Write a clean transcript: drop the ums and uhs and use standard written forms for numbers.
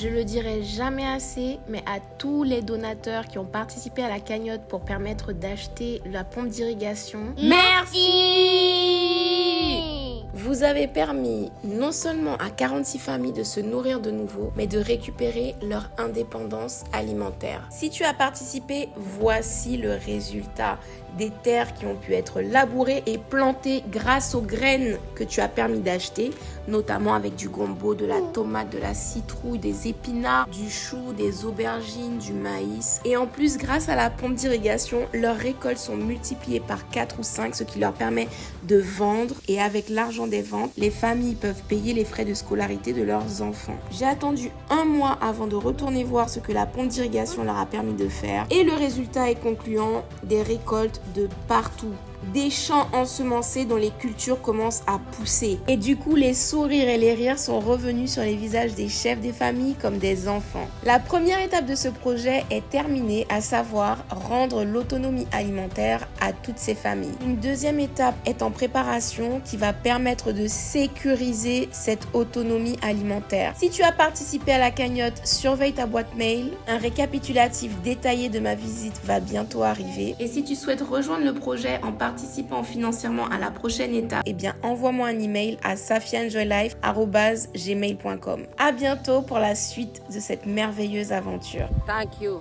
Je le dirai jamais assez, mais à tous les donateurs qui ont participé à la cagnotte pour permettre d'acheter la pompe d'irrigation, merci! Vous avez permis non seulement à 46 familles de se nourrir de nouveau, mais de récupérer leur indépendance alimentaire. Si tu as participé, voici le résultat. Des terres qui ont pu être labourées et plantées grâce aux graines que tu as permis d'acheter, notamment avec du gombo, de la tomate, de la citrouille, des épinards, du chou, des aubergines, du maïs. Et en plus, grâce à la pompe d'irrigation, leurs récoltes sont multipliées par 4 ou 5, ce qui leur permet de vendre. Et avec l'argent des ventes, les familles peuvent payer les frais de scolarité de leurs enfants. J'ai attendu 1 mois avant de retourner voir ce que la pompe d'irrigation leur a permis de faire. Et le résultat est concluant, des récoltes de partout. Des champs ensemencés dont les cultures commencent à pousser. Et du coup, les sourires et les rires sont revenus sur les visages des chefs des familles comme des enfants. La première étape de ce projet est terminée, à savoir rendre l'autonomie alimentaire à toutes ces familles. Une deuxième étape est en préparation qui va permettre de sécuriser cette autonomie alimentaire. Si tu as participé à la cagnotte, surveille ta boîte mail. Un récapitulatif détaillé de ma visite va bientôt arriver. Et si tu souhaites rejoindre le projet en participant financièrement à la prochaine étape, eh bien envoie-moi un email à safianjoylife@gmail.com. À bientôt pour la suite de cette merveilleuse aventure. Thank you.